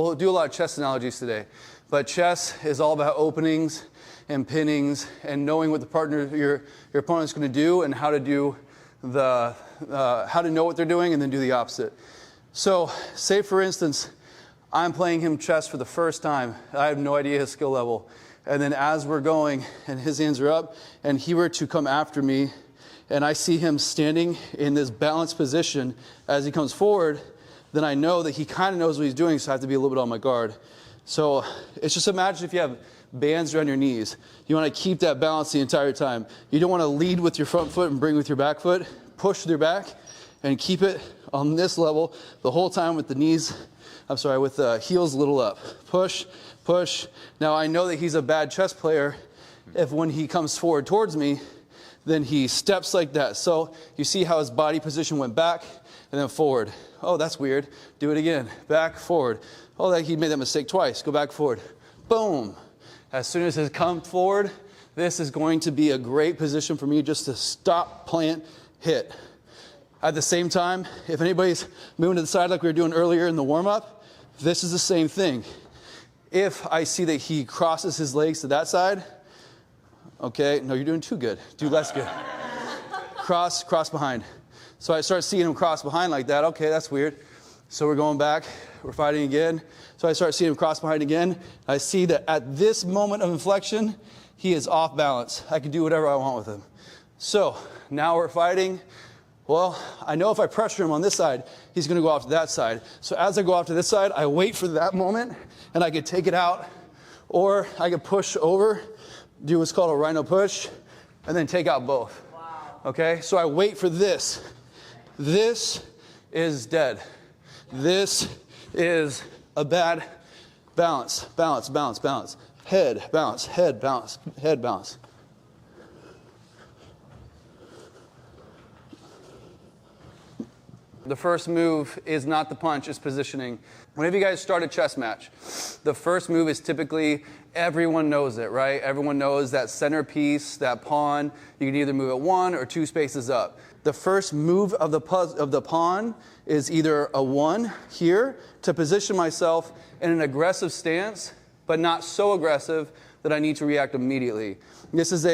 We'll do a lot of chess analogies today, but chess is all about openings and pinnings and knowing what the partner, your opponent's going to do, and how to do how to know what they're doing and then do the opposite. So, say for instance, I'm playing him chess for the first time. I have no idea his skill level. And then as we're going and his hands are up and he were to come after me and I see him standing in this balanced position as he comes forward, then I know that he kind of knows what he's doing, so I have to be a little bit on my guard. So it's just imagine if you have bands around your knees. You want to keep that balance the entire time. You don't want to lead with your front foot and bring with your back foot. Push with your back and keep it on this level the whole time with the knees, with the heels a little up. Push, push. Now I know that he's a bad chess player if when he comes forward towards me, then he steps like that. So you see how his body position went back and then forward. Oh, that's weird. Do it again. Back, forward. Oh, he made that mistake twice. Go back, forward. Boom. As soon as it comes forward, this is going to be a great position for me just to stop, plant, hit. At the same time, if anybody's moving to the side like we were doing earlier in the warm-up, this is the same thing. If I see that he crosses his legs to that side, okay, no, you're doing too good. Do less good. Cross, cross behind. So I start seeing him cross behind like that. Okay, that's weird. So we're going back. We're fighting again. So I start seeing him cross behind again. I see that at this moment of inflection, he is off balance. I can do whatever I want with him. So now we're fighting. Well, I know if I pressure him on this side, he's going to go off to that side. So as I go off to this side, I wait for that moment, and I could take it out, or I could push over, do what's called a rhino push, and then take out both. Wow. Okay? So I wait for this. This is dead. This is a bad balance. Balance, balance, balance. Head, balance, head, balance, head, balance. The first move is not the punch, it's positioning. Whenever you guys start a chess match, the first move is typically, everyone knows it, right? Everyone knows that centerpiece, that pawn. You can either move it 1 or 2 spaces up. The first move of the pawn is either a 1 here to position myself in an aggressive stance, but not so aggressive that I need to react immediately. This is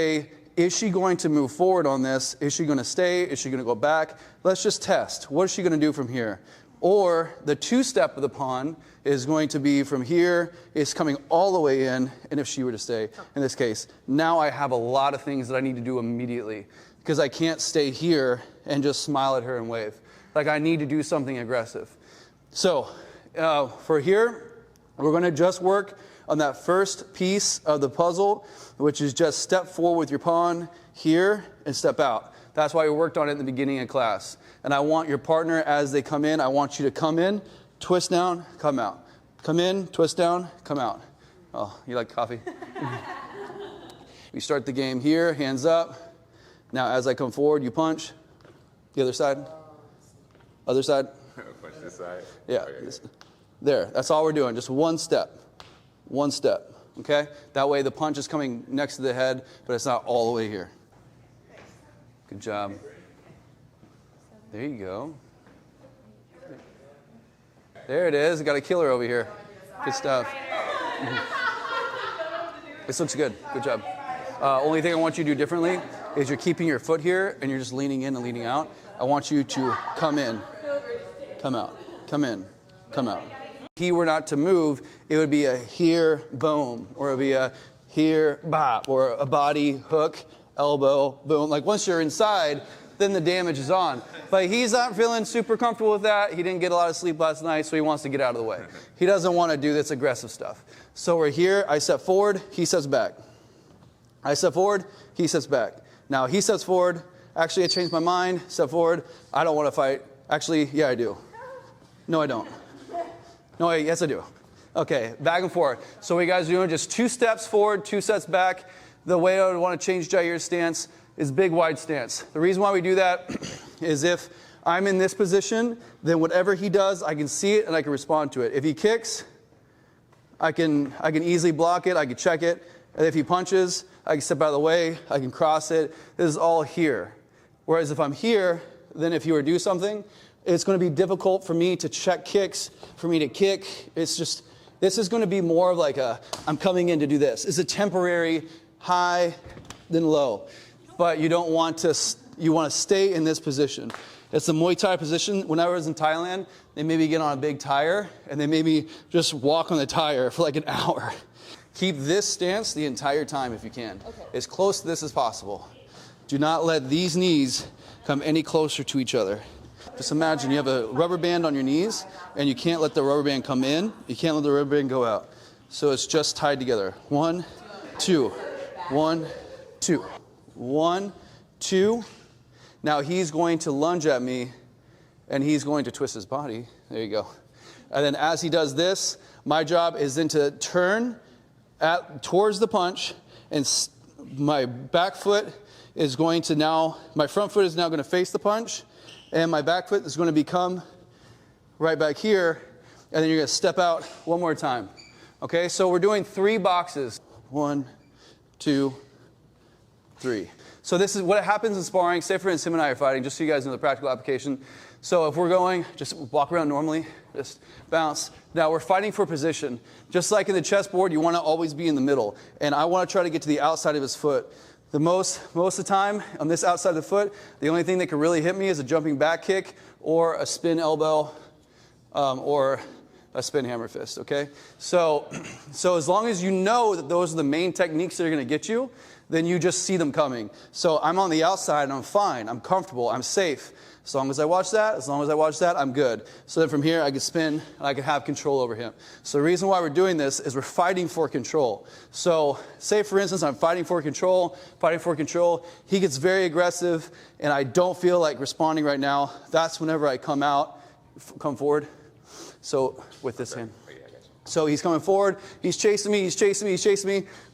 is she going to move forward on this? Is she going to stay? Is she going to go back? Let's just test. What is she going to do from here? Or the 2-step of the pawn is going to be from here, it's coming all the way in, and if she were to stay, in this case, now I have a lot of things that I need to do immediately because I can't stay here and just smile at her and wave. Like I need to do something aggressive. So for here, we're going to just work on that first piece of the puzzle, which is just step forward with your pawn here and step out. That's why we worked on it in the beginning of class. And I want your partner, as they come in, I want you to come in, twist down, come out. Come in, twist down, come out. Oh, you like coffee? We start the game here, hands up. Now as I come forward, you punch. The other side. Other side. Punch this side? Yeah. Okay. There, that's all we're doing, just one step. One step, okay? That way the punch is coming next to the head, but it's not all the way here. Good job. There you go. There it is. Got a killer over here. Good stuff. This looks good. Good job. Only thing I want you to do differently is you're keeping your foot here and you're just leaning in and leaning out. I want you to come in, come out, come in, come out. If he were not to move, it would be a here, boom, or it would be a here, bop, or a body, hook, elbow, boom. Like once you're inside, then the damage is on. But he's not feeling super comfortable with that. He didn't get a lot of sleep last night, so he wants to get out of the way. He doesn't want to do this aggressive stuff. So we're here, I step forward, he steps back. I step forward, he steps back. Now he steps forward, actually I changed my mind, step forward, I don't want to fight. Actually, yeah I do. No I don't. No, yes I do. Okay, back and forth. So what you guys are doing, just 2 steps forward, 2 steps back. The way I would want to change Jair's stance is big wide stance. The reason why we do that is if I'm in this position, then whatever he does, I can see it and I can respond to it. If he kicks, I can easily block it, I can check it. And if he punches, I can step out of the way, I can cross it. This is all here. Whereas if I'm here, then if he were to do something, it's going to be difficult for me to check kicks, for me to kick. It's just, This is going to be more of like I'm coming in to do this. It's a temporary high, then low. But you don't want to, you want to stay in this position. It's the Muay Thai position. When I was in Thailand, they maybe get on a big tire and they maybe just walk on the tire for like an hour. Keep this stance the entire time if you can. Okay. As close to this as possible. Do not let these knees come any closer to each other. Just imagine you have a rubber band on your knees and you can't let the rubber band come in. You can't let the rubber band go out. So it's just tied together. 1, 2, 1, 2, 1, 2. Now he's going to lunge at me and he's going to twist his body. There you go. And then as he does this, my job is then to turn towards the punch, and my back foot is going to now, my front foot is now going to face the punch, and my back foot is going to become right back here, and then you're going to step out one more time. Okay, so we're doing 3 boxes. 1, 2, 3. So this is what happens in sparring. Say for instance, him and I are fighting, just so you guys know the practical application. So if we're going, just walk around normally, just bounce. Now we're fighting for position. Just like in the chessboard, you want to always be in the middle. And I want to try to get to the outside of his foot. Most of the time, on this outside of the foot, the only thing that can really hit me is a jumping back kick or a spin elbow or a spin hammer fist, okay? So as long as you know that those are the main techniques that are going to get you, then you just see them coming. So I'm on the outside and I'm fine, I'm comfortable, I'm safe. As long as I watch that, I'm good. So then from here, I can spin and I can have control over him. So the reason why we're doing this is we're fighting for control. So say for instance, I'm fighting for control. He gets very aggressive and I don't feel like responding right now. That's whenever I come forward. So with this hand. So he's coming forward, he's chasing me.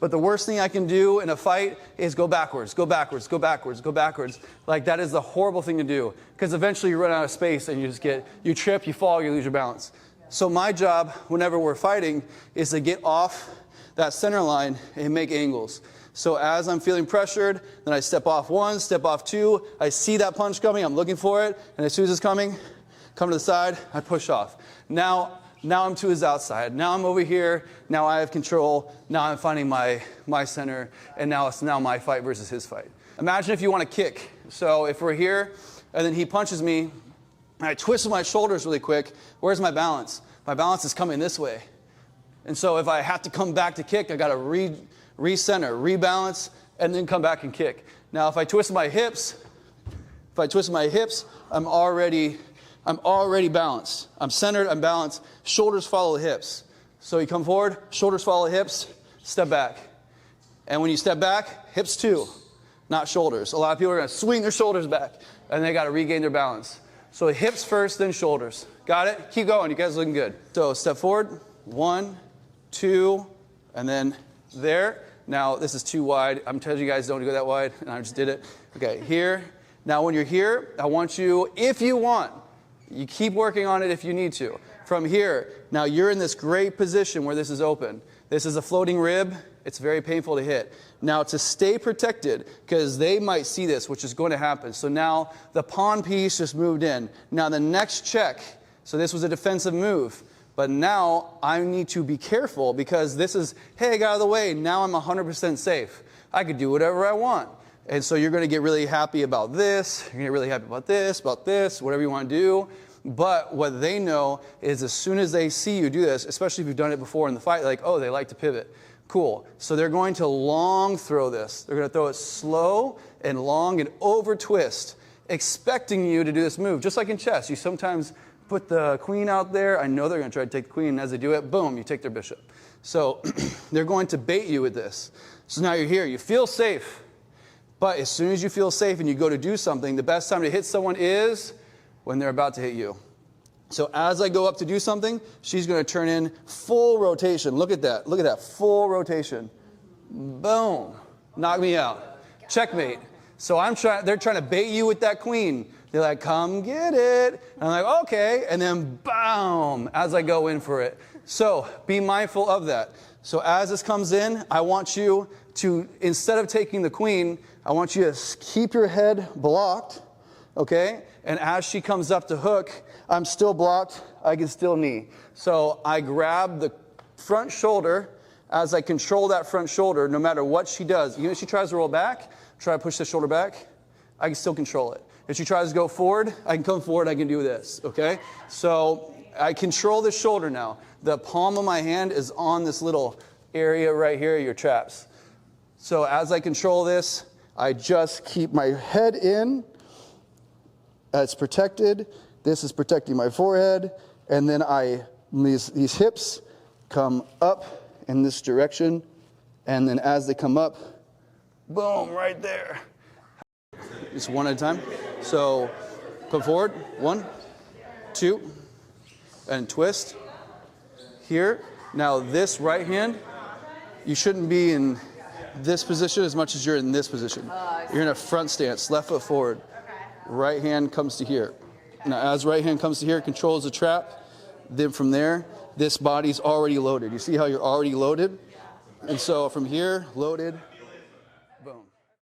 But the worst thing I can do in a fight is go backwards. Like that is the horrible thing to do. Because eventually you run out of space and you trip, you fall, you lose your balance. So my job, whenever we're fighting, is to get off that center line and make angles. So as I'm feeling pressured, then I step off 1, step off 2. I see that punch coming, I'm looking for it. And as soon as it's coming, come to the side, I push off. Now I'm to his outside. Now I'm over here. Now I have control. Now I'm finding my center. And now it's my fight versus his fight. Imagine if you want to kick. So if we're here and then he punches me, and I twist my shoulders really quick, where's my balance? My balance is coming this way. And so if I have to come back to kick, I got to recenter, rebalance, and then come back and kick. Now if I twist my hips, I'm already balanced. I'm centered, I'm balanced. Shoulders follow the hips. So you come forward, shoulders follow the hips, step back. And when you step back, hips too, not shoulders. A lot of people are going to swing their shoulders back, and they got to regain their balance. So hips first, then shoulders. Got it? Keep going. You guys are looking good. So step forward, 1, 2, and then there. Now this is too wide. I'm telling you guys don't go that wide, and I just did it. Okay, here. Now when you're here, I want you, if you want, you keep working on it if you need to. From here, now you're in this great position where this is open. This is a floating rib. It's very painful to hit. Now to stay protected, because they might see this, which is going to happen. So now the pawn piece just moved in. Now the next check, so this was a defensive move. But now I need to be careful because this is, hey, I got out of the way. Now I'm 100% safe. I could do whatever I want. And so you're going to get really happy about this. You're going to get really happy about this, whatever you want to do. But what they know is as soon as they see you do this, especially if you've done it before in the fight, like, oh, they like to pivot. Cool. So they're going to long throw this. They're going to throw it slow and long and over twist, expecting you to do this move. Just like in chess, you sometimes put the queen out there. I know they're going to try to take the queen. And as they do it, boom, you take their bishop. So they're going to bait you with this. So now you're here. You feel safe. But as soon as you feel safe and you go to do something, the best time to hit someone is when they're about to hit you. So as I go up to do something, she's going to turn in full rotation. Look at that. Look at that. Full rotation. Boom. Knock me out. Checkmate. So they're trying to bait you with that queen. They're like, come get it. And I'm like, okay. And then boom, as I go in for it. So be mindful of that. So as this comes in, I want you to, instead of taking the queen, I want you to keep your head blocked, okay? And as she comes up to hook, I'm still blocked. I can still knee. So I grab the front shoulder, as I control that front shoulder, no matter what she does, even if she tries to roll back, try to push the shoulder back, I can still control it. If she tries to go forward, I can come forward, I can do this, okay? So I control the shoulder now. The palm of my hand is on this little area right here, your traps. So as I control this, I just keep my head in. It's protected. This is protecting my forehead. And then these hips come up in this direction. And then as they come up, boom, right there. Just one at a time. So come forward. 1, 2, and twist. Here. Now this right hand, you shouldn't be in this position as much as you're in this position. You're in a front stance, left foot forward. Okay. Right hand comes to here. Now as right hand comes to here, it controls the trap. Then from there, this body's already loaded. You see how you're already loaded? And so from here, loaded, boom.